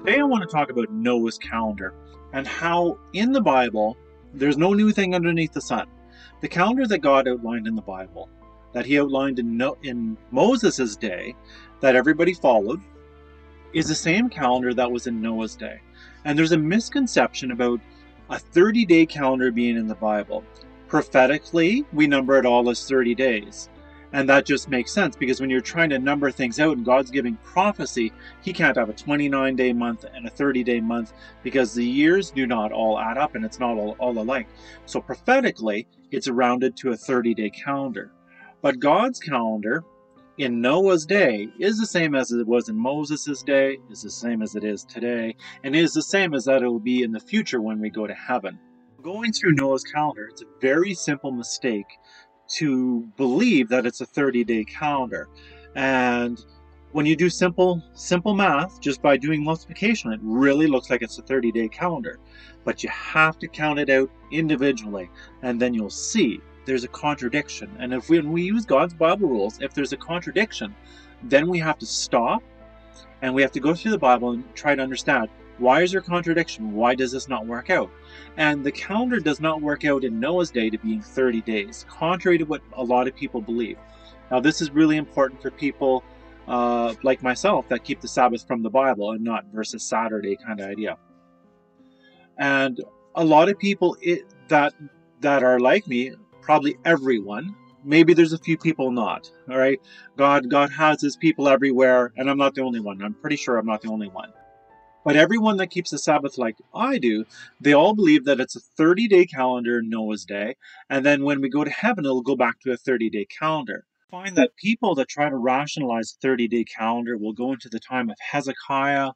Today I want to talk about Noah's calendar and how in the Bible there's no new thing underneath the sun. The calendar that God outlined in the Bible, that he outlined in Moses' day, that everybody followed, is the same calendar that was in Noah's day. And there's a misconception about a 30-day calendar being in the Bible. Prophetically, we number it all as 30 days. And that just makes sense because when you're trying to number things out and God's giving prophecy, he can't have a 29-day month and a 30-day month because the years do not all add up and it's not all alike. So prophetically, it's rounded to a 30-day calendar. But God's calendar in Noah's day is the same as it was in Moses' day, is the same as it is today, and is the same as that it will be in the future when we go to heaven. Going through Noah's calendar, it's a very simple mistake to believe that it's a 30-day calendar. And when you do simple math, just by doing multiplication, it really looks like it's a 30-day calendar. But you have to count it out individually, and then you'll see there's a contradiction. And when we use God's Bible rules, if there's a contradiction, then we have to stop and we have to go through the Bible and try to understand, why is there contradiction? Why does this not work out? And the calendar does not work out in Noah's day to being 30 days, contrary to what a lot of people believe. Now, this is really important for people like myself that keep the Sabbath from the Bible and not versus Saturday kind of idea. And a lot of people that are like me, probably everyone, maybe there's a few people not, all right? God has his people everywhere, and I'm not the only one. I'm pretty sure I'm not the only one. But everyone that keeps the Sabbath like I do, they all believe that it's a 30-day calendar in Noah's day, and then when we go to heaven, it'll go back to a 30-day calendar. I find that people that try to rationalize 30-day calendar will go into the time of Hezekiah,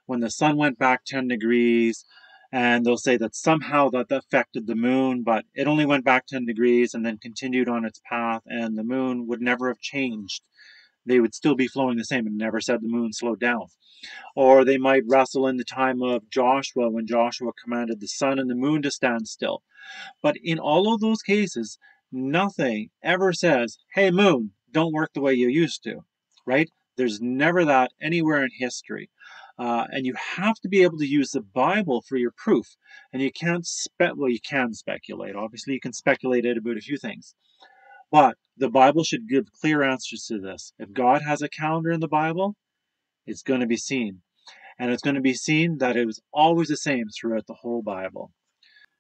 when the sun went back 10 degrees, and they'll say that somehow that affected the moon, but it only went back 10 degrees and then continued on its path, and the moon would never have changed. They would still be flowing the same and never said the moon slowed down. Or they might wrestle in the time of Joshua when Joshua commanded the sun and the moon to stand still. But in all of those cases, nothing ever says, hey, moon, don't work the way you used to, right? There's never that anywhere in history. And you have to be able to use the Bible for your proof. And you can't you can speculate. Obviously, you can speculate about a few things. But the Bible should give clear answers to this. If God has a calendar in the Bible, it's going to be seen. And it's going to be seen that it was always the same throughout the whole Bible.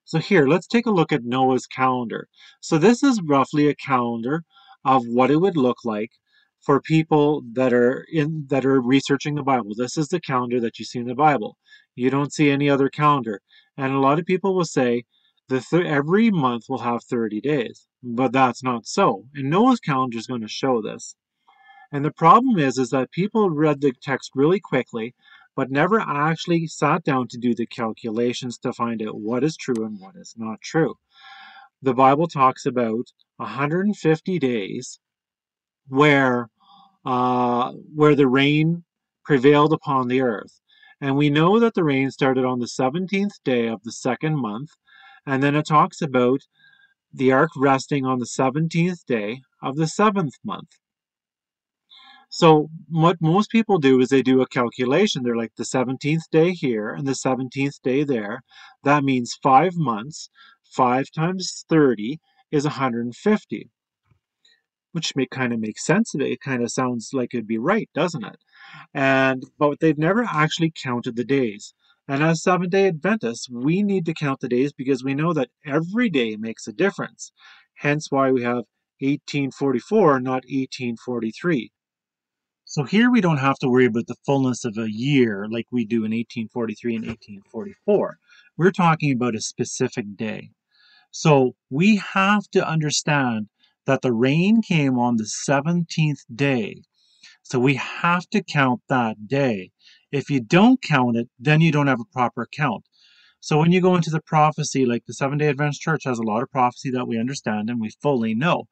So here, let's take a look at Noah's calendar. So this is roughly a calendar of what it would look like for people that are researching the Bible. This is the calendar that you see in the Bible. You don't see any other calendar. And a lot of people will say every month will have 30 days, but that's not so. And Noah's calendar is going to show this. And the problem is that people read the text really quickly, but never actually sat down to do the calculations to find out what is true and what is not true. The Bible talks about 150 days where the rain prevailed upon the earth. And we know that the rain started on the 17th day of the second month, and then it talks about the ark resting on the 17th day of the seventh month. So what most people do is they do a calculation. They're like the 17th day here and the 17th day there. That means 5 months. 5 times 30 is 150, which kind of makes sense. It kind of sounds like it'd be right, doesn't it? But they've never actually counted the days. And as Seventh-day Adventists, we need to count the days because we know that every day makes a difference. Hence why we have 1844, not 1843. So here we don't have to worry about the fullness of a year like we do in 1843 and 1844. We're talking about a specific day. So we have to understand that the rain came on the 17th day. So we have to count that day. If you don't count it, then you don't have a proper count. So when you go into the prophecy, like the Seventh-day Adventist Church has a lot of prophecy that we understand and we fully know.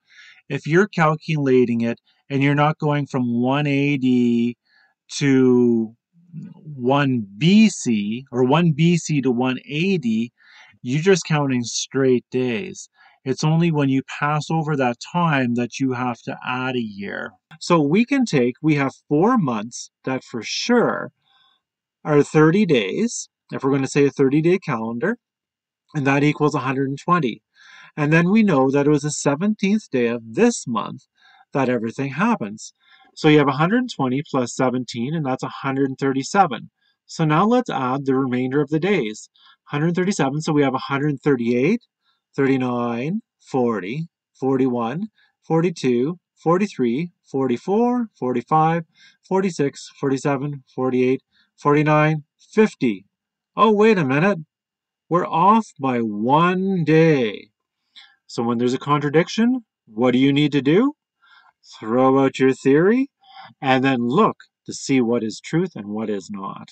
If you're calculating it and you're not going from 1 AD to 1 BC or 1 BC to 1 AD, you're just counting straight days. It's only when you pass over that time that you have to add a year. So we have 4 months that for sure are 30 days, if we're going to say a 30-day calendar, and that equals 120. And then we know that it was the 17th day of this month that everything happens. So you have 120 plus 17, and that's 137. So now let's add the remainder of the days. 137, so we have 138, 39, 40, 41, 42, 43, 44, 45, 46, 47, 48, 49, 50. Oh, wait a minute. We're off by one day. So when there's a contradiction, what do you need to do? Throw out your theory and then look to see what is truth and what is not.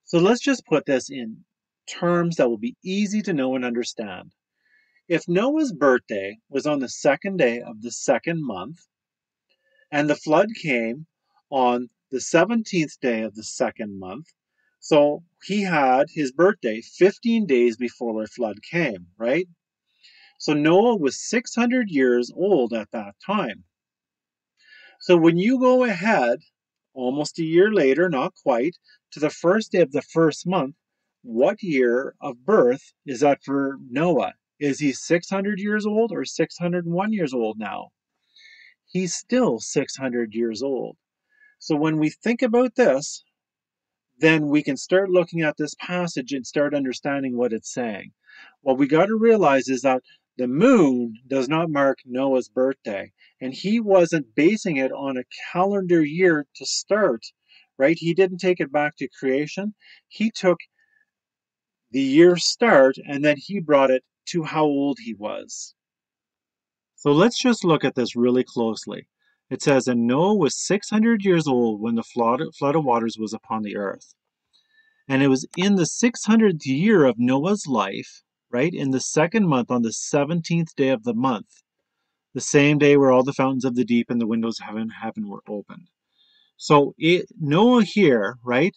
So let's just put this in terms that will be easy to know and understand. If Noah's birthday was on the second day of the second month, and the flood came on the 17th day of the second month, so he had his birthday 15 days before the flood came, right? So Noah was 600 years old at that time. So when you go ahead, almost a year later, not quite, to the first day of the first month, what year of birth is that for Noah? Is he 600 years old or 601 years old now? He's still 600 years old. So when we think about this, then we can start looking at this passage and start understanding what it's saying. What we got to realize is that the moon does not mark Noah's birthday, and he wasn't basing it on a calendar year to start, right? He didn't take it back to creation. He took the year start and then he brought it to how old he was. So let's just look at this really closely. It says, and Noah was 600 years old when the flood of waters was upon the earth. And it was in the 600th year of Noah's life, right, in the second month, on the 17th day of the month, the same day where all the fountains of the deep and the windows of heaven were opened. So Noah here, right,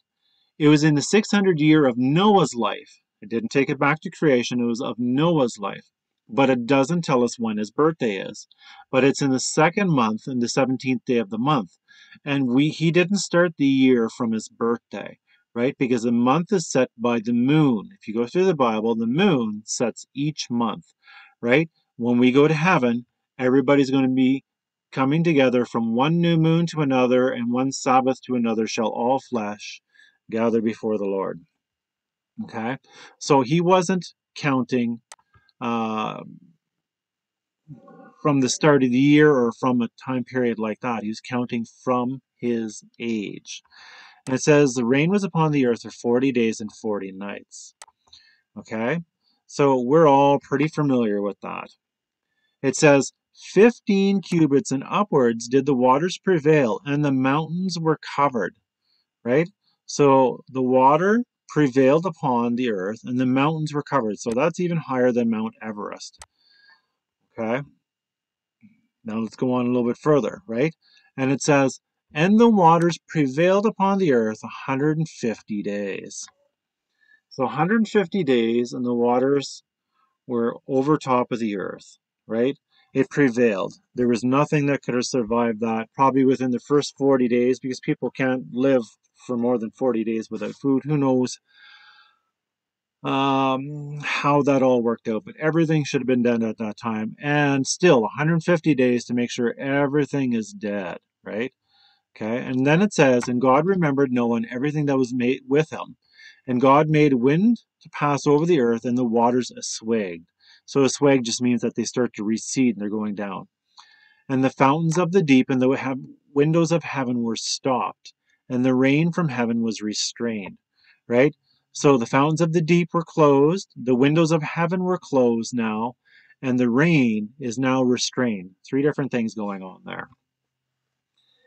it was in the 600th year of Noah's life. It didn't take it back to creation, it was of Noah's life. But it doesn't tell us when his birthday is. But it's in the second month, in the 17th day of the month. And he didn't start the year from his birthday, right? Because the month is set by the moon. If you go through the Bible, the moon sets each month, right? When we go to heaven, everybody's going to be coming together from one new moon to another, and one Sabbath to another shall all flesh gather before the Lord. Okay? So he wasn't counting from the start of the year or from a time period like that. He was counting from his age. And it says the rain was upon the earth for 40 days and 40 nights. Okay? So we're all pretty familiar with that. It says 15 cubits and upwards did the waters prevail, and the mountains were covered. Right? So the water prevailed upon the earth, and the mountains were covered. So that's even higher than Mount Everest. Okay? Now let's go on a little bit further, right? And it says, and the waters prevailed upon the earth 150 days. So 150 days, and the waters were over top of the earth, right? It prevailed. There was nothing that could have survived that, probably within the first 40 days, because people can't live for more than 40 days without food. Who knows how that all worked out, but everything should have been done at that time. And still 150 days to make sure everything is dead, right? Okay, and then it says, and God remembered Noah and everything that was made with him. And God made wind to pass over the earth, and the waters assuaged. So assuage just means that they start to recede and they're going down. And the fountains of the deep and the windows of heaven were stopped, and the rain from heaven was restrained. Right? So the fountains of the deep were closed, the windows of heaven were closed now, and the rain is now restrained. Three different things going on there.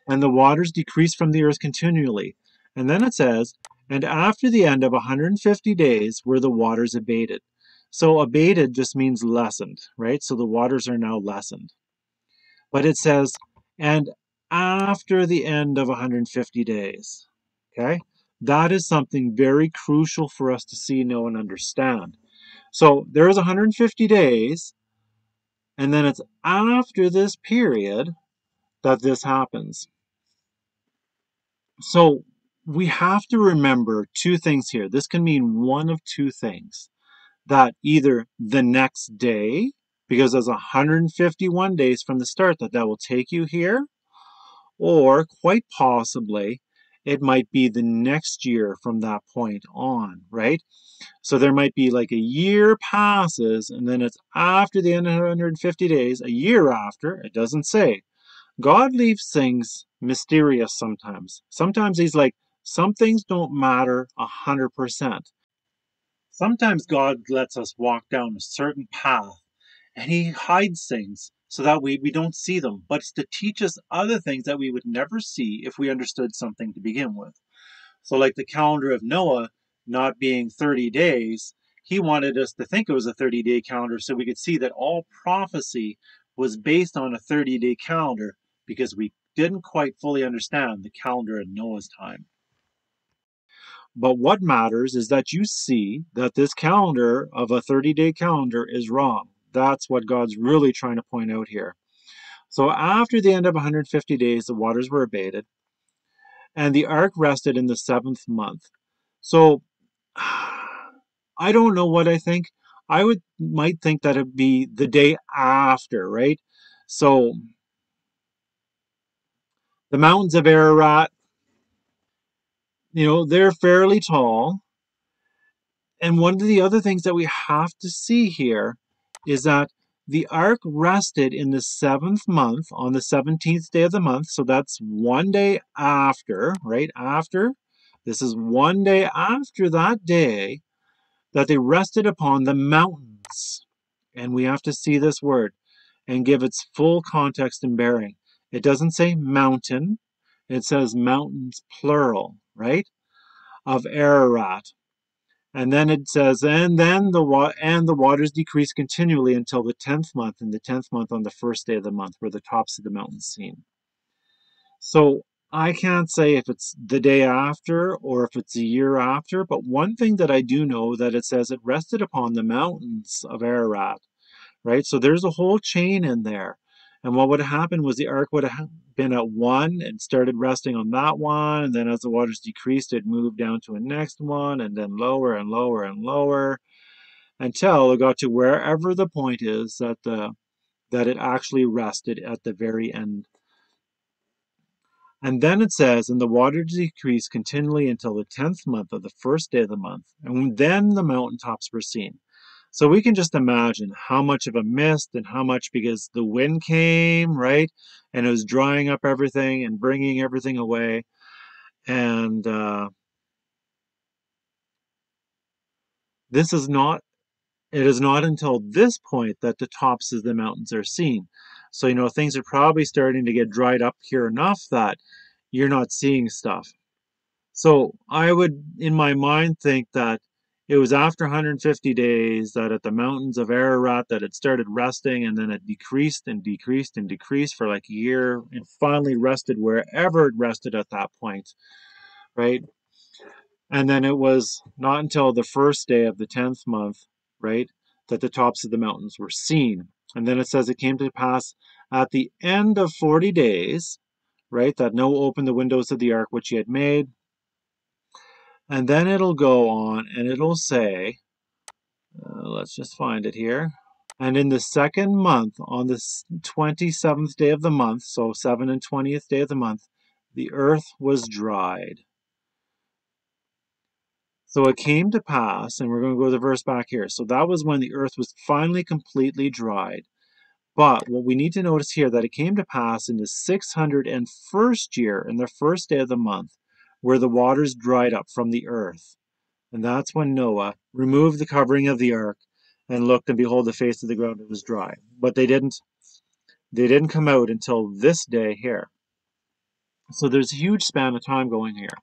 And the waters decreased from the earth continually. And then it says, and after the end of 150 days were the waters abated. So abated just means lessened, right? So the waters are now lessened. But it says, and after the end of 150 days. Okay? That is something very crucial for us to see, know, and understand. So there is 150 days, and then it's after this period that this happens. So we have to remember two things here. This can mean one of two things. That either the next day, because there's 151 days from the start that will take you here, or quite possibly it might be the next year from that point on, right? So there might be like a year passes, and then it's after the end of 150 days, a year after, it doesn't say. God leaves things mysterious sometimes. Sometimes he's like, some things don't matter 100%. Sometimes God lets us walk down a certain path and he hides things so that we don't see them, but it's to teach us other things that we would never see if we understood something to begin with. So, like the calendar of Noah not being 30 days, he wanted us to think it was a 30-day calendar so we could see that all prophecy was based on a 30-day calendar because we didn't quite fully understand the calendar in Noah's time. But what matters is that you see that this calendar of a 30-day calendar is wrong. That's what God's really trying to point out here. So after the end of 150 days, the waters were abated, and the ark rested in the seventh month. So I don't know what I think. Might think that it'd be the day after, right? So the mountains of Ararat, they're fairly tall. And one of the other things that we have to see here is that the ark rested in the seventh month on the 17th day of the month. So that's one day after, right? After. This is one day after that day that they rested upon the mountains. And we have to see this word and give its full context and bearing. It doesn't say mountain, it says mountains plural, right? Of Ararat. And then it says, and then the waters decreased continually until the 10th month, and the 10th month on the first day of the month, where the tops of the mountains seen. So I can't say if it's the day after or if it's a year after, but one thing that I do know that it says it rested upon the mountains of Ararat, right? So there's a whole chain in there. And what would have happened was the ark would have been at one and started resting on that one. And then as the waters decreased, it moved down to a next one and then lower and lower and lower until it got to wherever the point is that it actually rested at the very end. And then it says, and the water decreased continually until the 10th month of the first day of the month. And then the mountaintops were seen. So we can just imagine how much of a mist and how much because the wind came, right? And it was drying up everything and bringing everything away. And this is not, it is not until this point that the tops of the mountains are seen. So, things are probably starting to get dried up here enough that you're not seeing stuff. So I would, in my mind, think that it was after 150 days that at the mountains of Ararat that it started resting, and then it decreased and decreased and decreased for like a year, and finally rested wherever it rested at that point, right? And then it was not until the first day of the 10th month, right, that the tops of the mountains were seen. And then it says it came to pass at the end of 40 days, right, that Noah opened the windows of the ark which he had made. And then it'll go on and it'll say, let's just find it here. And in the second month, on the 27th day of the month, so 7 and 20th day of the month, the earth was dried. So it came to pass, and we're going to go the verse back here. So that was when the earth was finally completely dried. But what we need to notice here that it came to pass in the 601st year, in the first day of the month, where the waters dried up from the earth. And that's when Noah removed the covering of the ark and looked, and behold, the face of the ground was dry. But they didn't come out until this day here. So there's a huge span of time going here.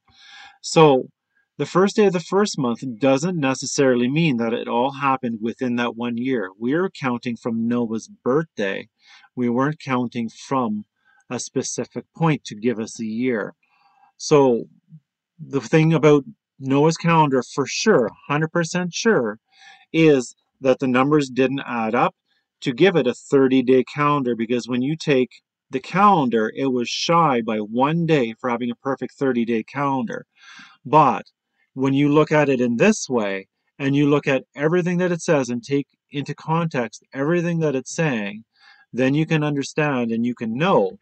So the first day of the first month doesn't necessarily mean that it all happened within that 1 year. We're counting from Noah's birthday. We weren't counting from a specific point to give us a year. So the thing about Noah's calendar for sure, 100% sure, is that the numbers didn't add up to give it a 30-day calendar, because when you take the calendar, it was shy by 1 day for having a perfect 30-day calendar. But when you look at it in this way, and you look at everything that it says and take into context everything that it's saying, then you can understand and you can know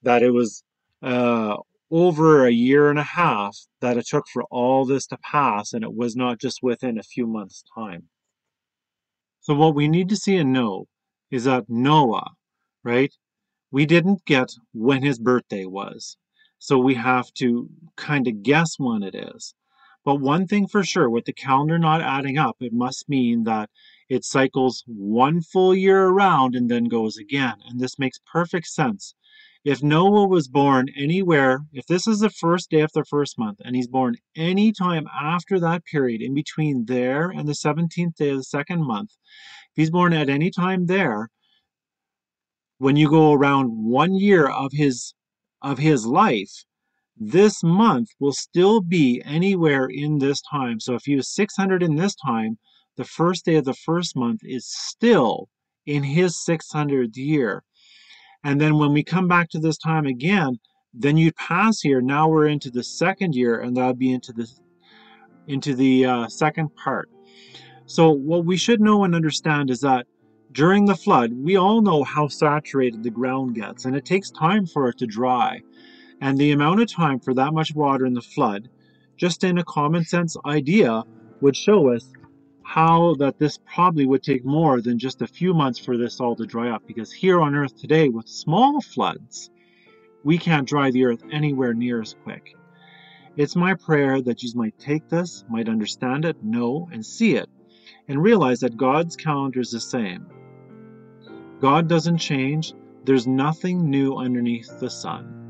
that it was uh, over a year and a half that it took for all this to pass, and it was not just within a few months' time. So, what we need to see and know is that Noah, right? We didn't get when his birthday was. So we have to kind of guess when it is. But one thing for sure, with the calendar not adding up, it must mean that it cycles one full year around and then goes again. And this makes perfect sense. If Noah was born anywhere, if this is the first day of the first month, and he's born any time after that period, in between there and the 17th day of the second month, if he's born at any time there, when you go around 1 year of his life, this month will still be anywhere in this time. So if he was 600 in this time, the first day of the first month is still in his 600th year. And then when we come back to this time again, then you pass here. Now we're into the second year, and that would be into the second part. So what we should know and understand is that during the flood, we all know how saturated the ground gets, and it takes time for it to dry. And the amount of time for that much water in the flood, just in a common sense idea, would show us how that this probably would take more than just a few months for this all to dry up. Because here on Earth today, with small floods, we can't dry the earth anywhere near as quick. It's my prayer that you might take this, might understand it, know, and see it, and realize that God's calendar is the same. God doesn't change. There's nothing new underneath the sun.